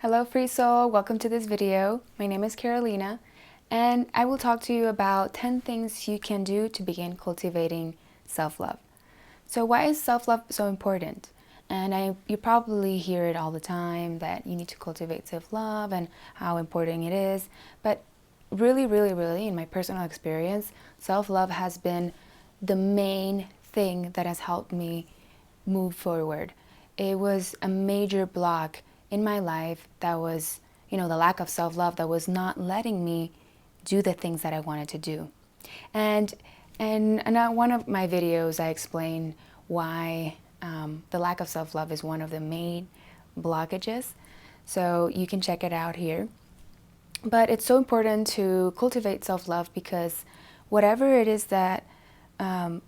Hello FreeSoul, welcome to this video. My name is Carolina and I will talk to you about 10 things you can do to begin cultivating self-love. So why is self-love so important? And you probably hear it all the time that you need to cultivate self-love and how important it is. But really, in my personal experience, self-love has been the main thing that has helped me move forward. It was a major block in my life that was, the lack of self-love that was not letting me do the things that I wanted to do. And in one of my videos, I explain why the lack of self-love is one of the main blockages. So you can check it out here. But it's so important to cultivate self-love because whatever it is that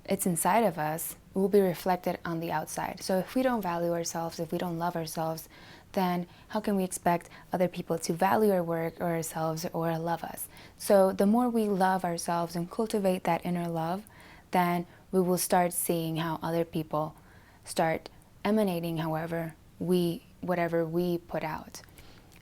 it's inside of us will be reflected on the outside. So if we don't value ourselves, if we don't love ourselves, then how can we expect other people to value our work or ourselves or love us? So the more we love ourselves and cultivate that inner love, then we will start seeing how other people start emanating whatever we put out.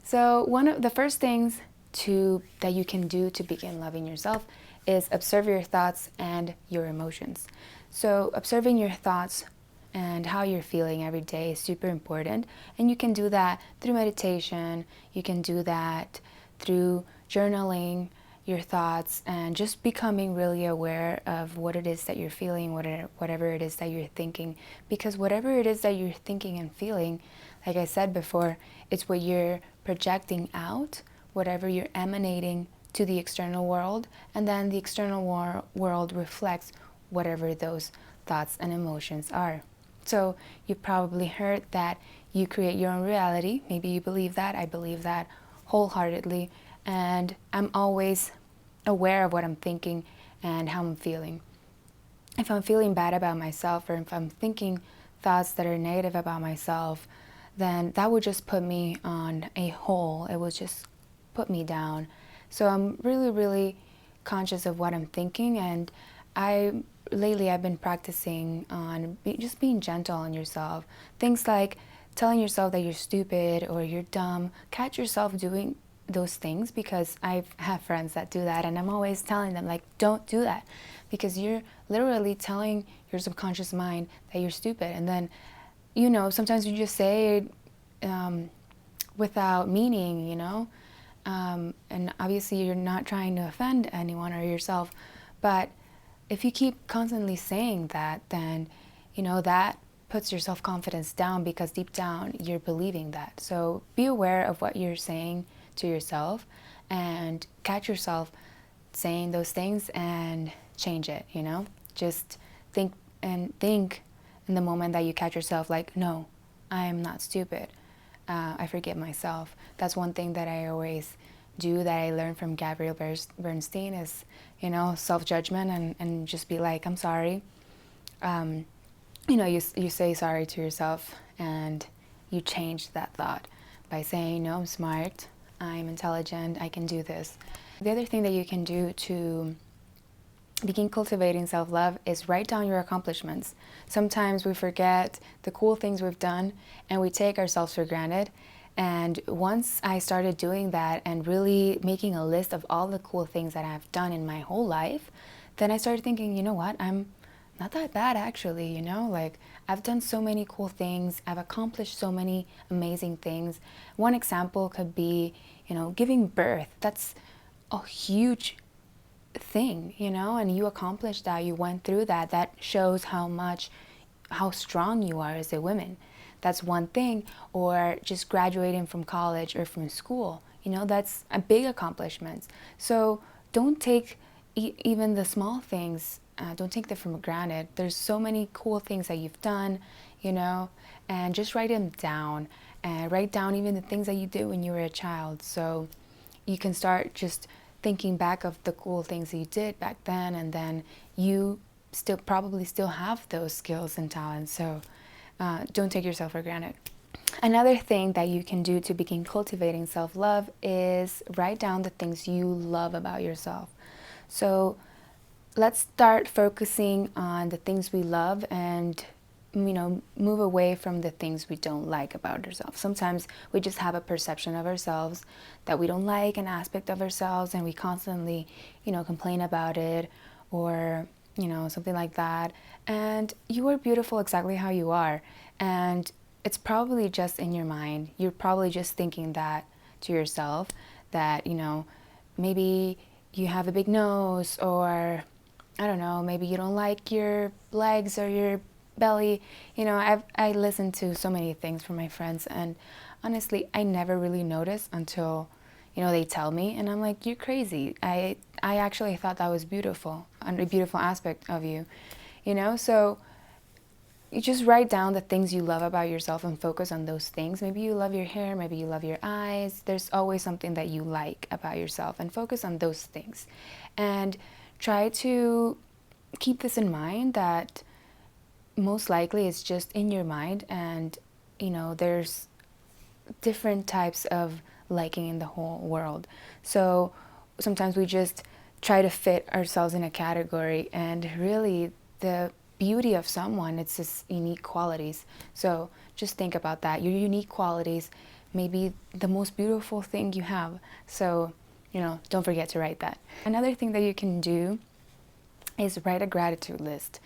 So one of the first things that you can do to begin loving yourself is observe your thoughts and your emotions. So observing your thoughts and how you're feeling every day is super important, and you can do that through meditation. You can do that through journaling your thoughts and just becoming really aware of what it is that you're feeling, whatever it is that you're thinking, because whatever it is that you're thinking and feeling, like I said before, it's what you're projecting out, whatever you're emanating to the external world, and then the external world reflects whatever those thoughts and emotions are. So you probably heard that you create your own reality. Maybe you believe that. I believe that wholeheartedly. And I'm always aware of what I'm thinking and how I'm feeling. If I'm feeling bad about myself, or if I'm thinking thoughts that are negative about myself, then that would just put me on a hole. It would just put me down. So I'm really conscious of what I'm thinking, and lately I've been practicing on just being gentle on yourself. Things like telling yourself that you're stupid or you're dumb. Catch yourself doing those things, because I have friends that do that, and I'm always telling them, like, don't do that, because you're literally telling your subconscious mind that you're stupid. And then, sometimes you just say it without meaning, and obviously you're not trying to offend anyone or yourself, but if you keep constantly saying that, then, that puts your self-confidence down, because deep down you're believing that. So be aware of what you're saying to yourself and catch yourself saying those things and change it, Just think in the moment that you catch yourself, like, no, I'm not stupid. I forgive myself. That's one thing that I always do, that I learned from Gabrielle Bernstein, is, self-judgment, and just be like, I'm sorry. You say sorry to yourself, and you change that thought by saying, no, I'm smart, I'm intelligent, I can do this. The other thing that you can do to begin cultivating self-love is write down your accomplishments. Sometimes we forget the cool things we've done, and we take ourselves for granted. And once I started doing that and really making a list of all the cool things that I've done in my whole life, then I started thinking, you know what, I'm not that bad actually, like, I've done so many cool things, I've accomplished so many amazing things. One example could be, giving birth. That's a huge thing, and you accomplished that, you went through that. That shows how strong you are as a woman. That's one thing. Or just graduating from college or from school, that's a big accomplishment. So don't take even the small things, don't take them for granted. There's so many cool things that you've done, and just write them down, and write down even the things that you did when you were a child, so you can start just thinking back of the cool things that you did back then, and then you probably still have those skills and talents. So don't take yourself for granted. Another thing that you can do to begin cultivating self-love is write down the things you love about yourself. So let's start focusing on the things we love and move away from the things we don't like about ourselves. Sometimes we just have a perception of ourselves that we don't like, an aspect of ourselves, and we constantly, complain about it, or, something like that. And you are beautiful exactly how you are. And it's probably just in your mind. You're probably just thinking that to yourself, that, maybe you have a big nose, or I don't know, maybe you don't like your legs or your belly. I listen to so many things from my friends, and honestly, I never really noticed until, they tell me, and I'm like, you're crazy. I actually thought that was beautiful, a beautiful aspect of you, So you just write down the things you love about yourself and focus on those things. Maybe you love your hair, maybe you love your eyes. There's always something that you like about yourself, and focus on those things. And try to keep this in mind, that most likely it's just in your mind, and there's different types of liking in the whole world. So sometimes we just try to fit ourselves in a category, and really the beauty of someone, it's just unique qualities. So just think about that. Your unique qualities may be the most beautiful thing you have. So don't forget to write that. Another thing that you can do is write a gratitude list.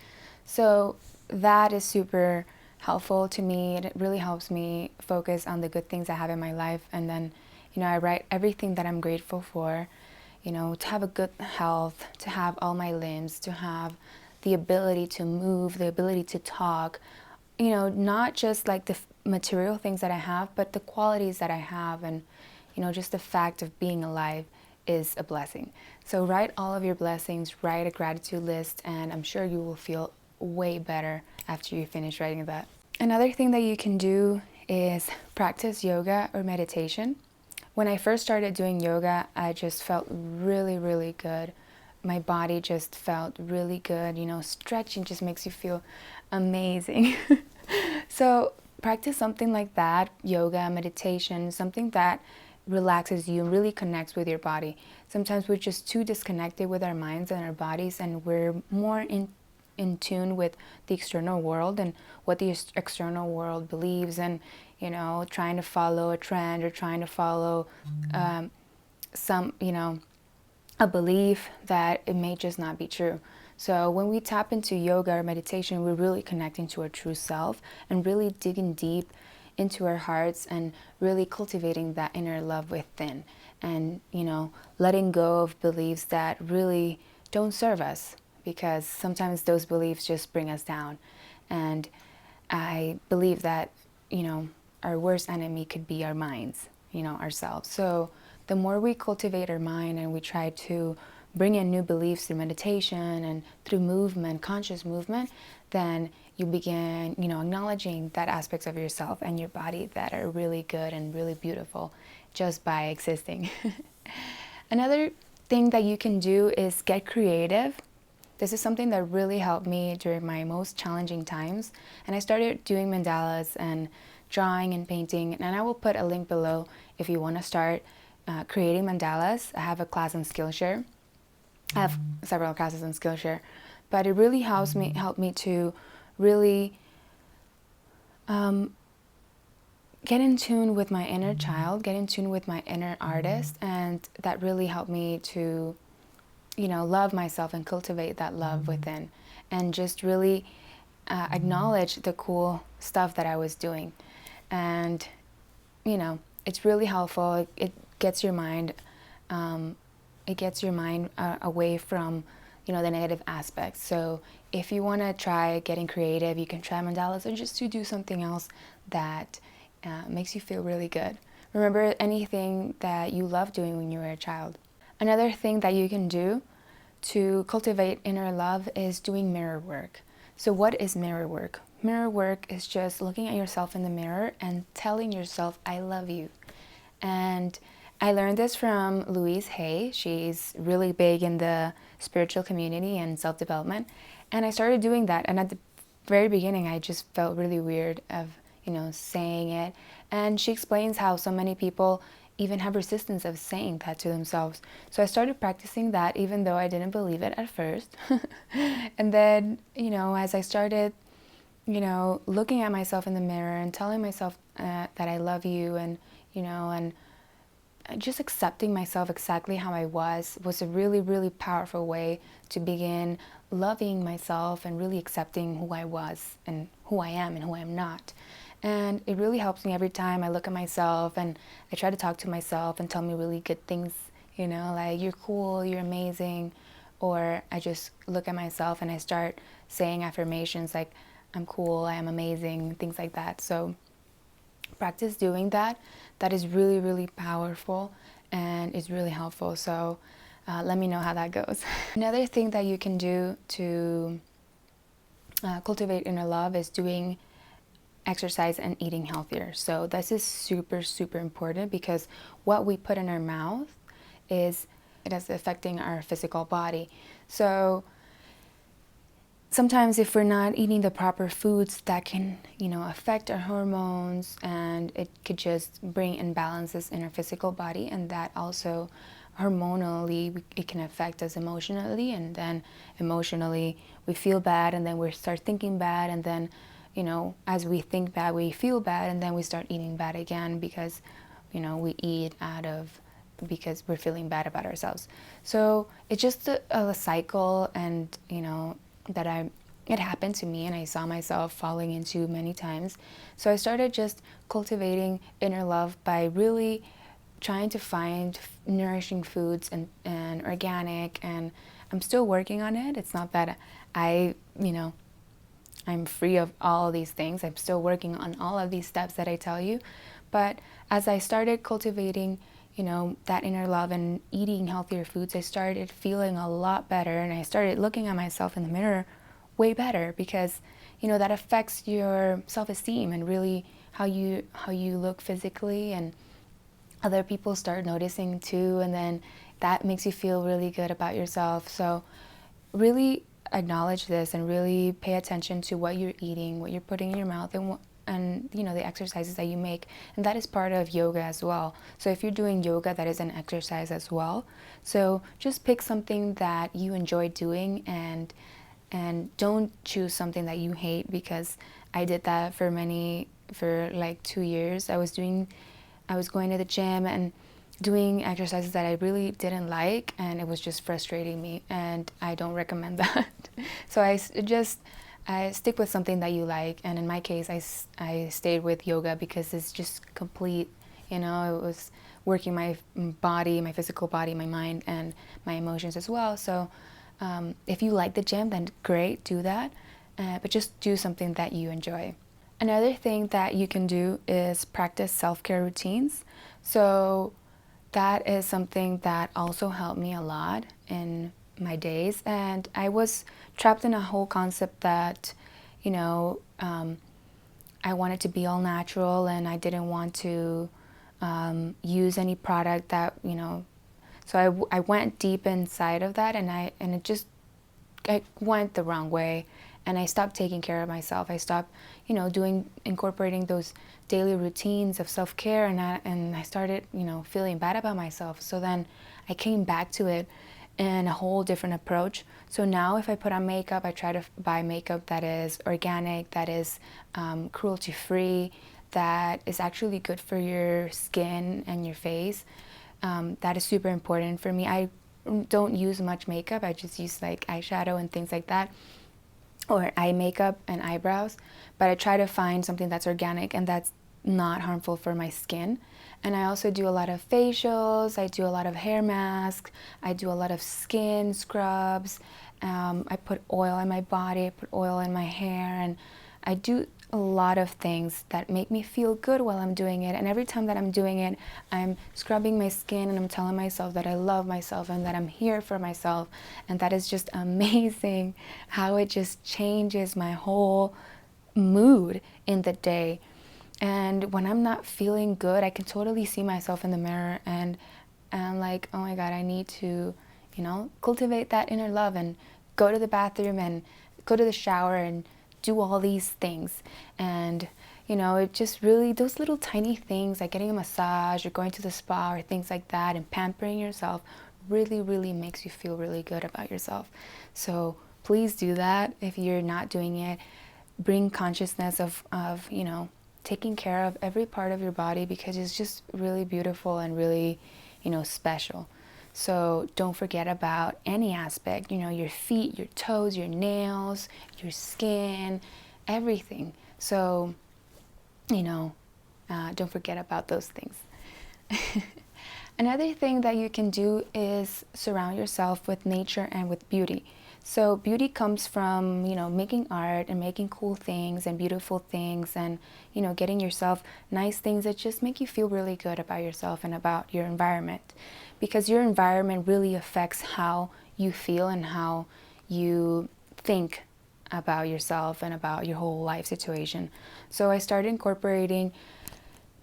So that is super helpful to me. It really helps me focus on the good things I have in my life. And then, I write everything that I'm grateful for, to have a good health, to have all my limbs, to have the ability to move, the ability to talk, not just like the material things that I have, but the qualities that I have, and, just the fact of being alive is a blessing. So write all of your blessings, write a gratitude list, and I'm sure you will feel way better after you finish writing that. Another thing that you can do is practice yoga or meditation. When I first started doing yoga, I just felt really, really good. My body just felt really good. Stretching just makes you feel amazing. So practice something like that, yoga, meditation, something that relaxes you and really connects with your body. Sometimes we're just too disconnected with our minds and our bodies, and we're more in tune with the external world and what the external world believes, and trying to follow a trend, or trying to follow some a belief that it may just not be true. So when we tap into yoga or meditation, we're really connecting to our true self, and really digging deep into our hearts, and really cultivating that inner love within, and letting go of beliefs that really don't serve us, because sometimes those beliefs just bring us down. And I believe that our worst enemy could be our minds, ourselves. So the more we cultivate our mind, and we try to bring in new beliefs through meditation and through movement, conscious movement, then you begin, acknowledging that aspects of yourself and your body that are really good and really beautiful just by existing. Another thing that you can do is get creative. This is something that really helped me during my most challenging times. And I started doing mandalas and drawing and painting. And I will put a link below if you want to start creating mandalas. I have a class on Skillshare. I have several classes on Skillshare. But it really helped me to really get in tune with my inner child, get in tune with my inner artist. And that really helped me to love myself and cultivate that love within, and just really acknowledge the cool stuff that I was doing. And it's really helpful. It gets your mind away from the negative aspects. So if you want to try getting creative, you can try mandalas, or just to do something else that makes you feel really good. Remember anything that you loved doing when you were a child. Another thing that you can do to cultivate inner love is doing mirror work. So what is mirror work? Mirror work is just looking at yourself in the mirror and telling yourself, I love you. And I learned this from Louise Hay. She's really big in the spiritual community and self-development. And I started doing that. And at the very beginning, I just felt really weird of, saying it. And she explains how so many people even have resistance of saying that to themselves. So I started practicing that, even though I didn't believe it at first. And then, as I started looking at myself in the mirror and telling myself that I love you, and and just accepting myself exactly how I was a really, really powerful way to begin loving myself and really accepting who I was and who I am and who I am not. And it really helps me every time I look at myself and I try to talk to myself and tell me really good things, like you're cool, you're amazing. Or I just look at myself and I start saying affirmations like I'm cool, I am amazing, things like that. So practice doing that. That is really, really powerful and is really helpful. So let me know how that goes. Another thing that you can do to cultivate inner love is doing exercise and eating healthier. So this is super, super important, because what we put in our mouth is affecting our physical body. So sometimes if we're not eating the proper foods, that can, affect our hormones, and it could just bring imbalances in our physical body, and that also hormonally it can affect us emotionally, and then emotionally we feel bad, and then we start thinking bad, and then as we think bad we feel bad, and then we start eating bad again because we eat because we're feeling bad about ourselves. So it's just a cycle, and that it happened to me and I saw myself falling into many times. So I started just cultivating inner love by really trying to find nourishing foods and organic, and I'm still working on it. It's not that I'm free of all of these things. I'm still working on all of these steps that I tell you. But as I started cultivating that inner love and eating healthier foods, I started feeling a lot better, and I started looking at myself in the mirror way better, because that affects your self-esteem and really how you look physically, and other people start noticing too, and then that makes you feel really good about yourself. So really acknowledge this and really pay attention to what you're eating, what you're putting in your mouth, and the exercises that you make. And that is part of yoga as well. So if you're doing yoga, that is an exercise as well. So just pick something that you enjoy doing, and don't choose something that you hate, because I did that for like 2 years. I was going to the gym and doing exercises that I really didn't like, and it was just frustrating me, and I don't recommend that. So I stick with something that you like, and in my case I stayed with yoga because it's just complete, it was working my body, my physical body, my mind, and my emotions as well. So if you like the gym, then great, do that, but just do something that you enjoy. Another thing that you can do is practice self-care routines. So that is something that also helped me a lot in my days. And I was trapped in a whole concept that, I wanted to be all natural, and I didn't want to use any product that, so I went deep inside of that, and I went the wrong way, and I stopped taking care of myself. I stopped, incorporating those daily routines of self-care, and I started, feeling bad about myself. So then I came back to it in a whole different approach. So now if I put on makeup, I try to buy makeup that is organic, that is cruelty-free, that is actually good for your skin and your face. That is super important for me. I don't use much makeup. I just use like eyeshadow and things like that, or eye makeup and eyebrows, but I try to find something that's organic and that's not harmful for my skin. And I also do a lot of facials, I do a lot of hair masks, I do a lot of skin scrubs, I put oil in my body, I put oil in my hair, and I do a lot of things that make me feel good while I'm doing it. And every time that I'm doing it, I'm scrubbing my skin and I'm telling myself that I love myself and that I'm here for myself. And that is just amazing how it just changes my whole mood in the day. And when I'm not feeling good, I can totally see myself in the mirror, and I'm like, oh my God, I need to, cultivate that inner love and go to the bathroom and go to the shower and do all these things. And it just really, those little tiny things like getting a massage or going to the spa or things like that and pampering yourself really, really makes you feel really good about yourself. So please do that. If you're not doing it, bring consciousness of taking care of every part of your body, because it's just really beautiful and really, special. So don't forget about any aspect, your feet, your toes, your nails, your skin, everything. So, don't forget about those things. Another thing that you can do is surround yourself with nature and with beauty. So beauty comes from, making art and making cool things and beautiful things, and, getting yourself nice things that just make you feel really good about yourself and about your environment. Because your environment really affects how you feel and how you think about yourself and about your whole life situation. So I started incorporating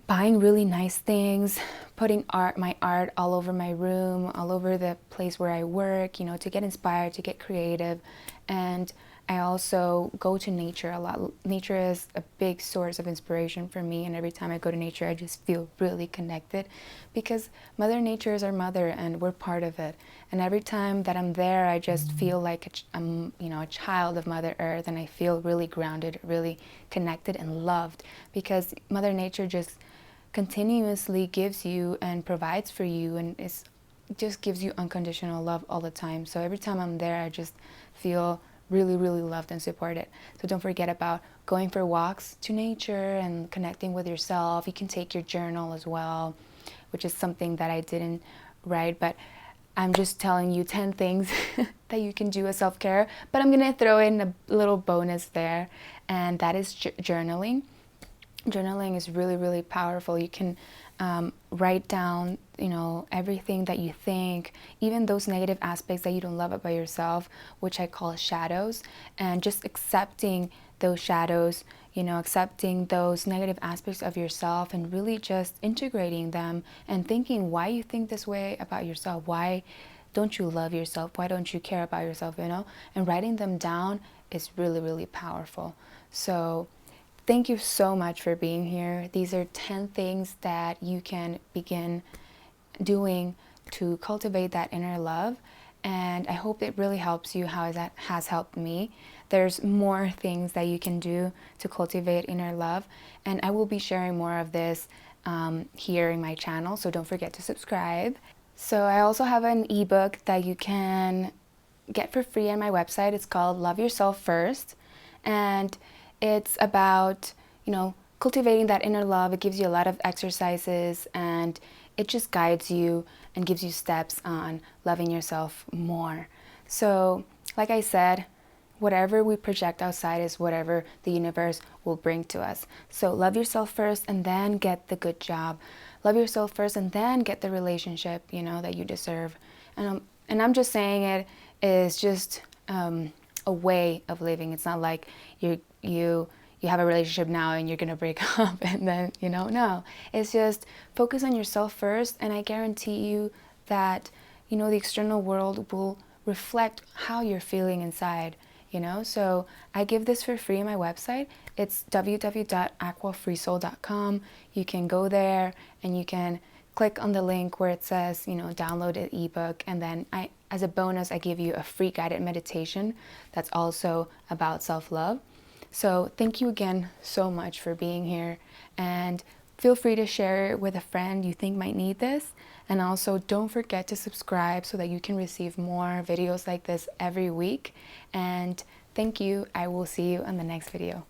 buying really nice things, putting my art all over my room, all over the place where I work, to get inspired, to get creative. And I also go to nature a lot. Nature is a big source of inspiration for me, and every time I go to nature, I just feel really connected, because Mother Nature is our mother and we're part of it. And every time that I'm there, I just feel like I'm, a child of Mother Earth, and I feel really grounded, really connected and loved, because Mother Nature just continuously gives you and provides for you, and just gives you unconditional love all the time. So every time I'm there, I just feel really, really loved and supported. So don't forget about going for walks to nature and connecting with yourself. You can take your journal as well, which is something that I didn't write, but I'm just telling you 10 things that you can do as self-care. But I'm gonna throw in a little bonus there, and that is journaling. Journaling is really, really powerful. You can write down, everything that you think, even those negative aspects that you don't love about yourself, which I call shadows, and just accepting those shadows, accepting those negative aspects of yourself, and really just integrating them and thinking why you think this way about yourself. Why don't you love yourself? Why don't you care about yourself, And writing them down is really, really powerful. So thank you so much for being here. These are 10 things that you can begin doing to cultivate that inner love, and I hope it really helps you how that has helped me. There's more things that you can do to cultivate inner love, and I will be sharing more of this here in my channel, so don't forget to subscribe. So I also have an ebook that you can get for free on my website. It's called Love Yourself First, and it's about, cultivating that inner love. It gives you a lot of exercises, and it just guides you and gives you steps on loving yourself more. So, like I said, whatever we project outside is whatever the universe will bring to us. So love yourself first, and then get the good job. Love yourself first, and then get the relationship, that you deserve. And I'm just saying it is just a way of living. It's not like you have a relationship now and you're gonna break up and then, no. It's just focus on yourself first, and I guarantee you that, the external world will reflect how you're feeling inside, So I give this for free on my website. It's www.aquafreesoul.com. You can go there and you can click on the link where it says, download an ebook, and then as a bonus, I give you a free guided meditation that's also about self-love. So thank you again so much for being here, and feel free to share it with a friend you think might need this. And also don't forget to subscribe so that you can receive more videos like this every week. And thank you. I will see you in the next video.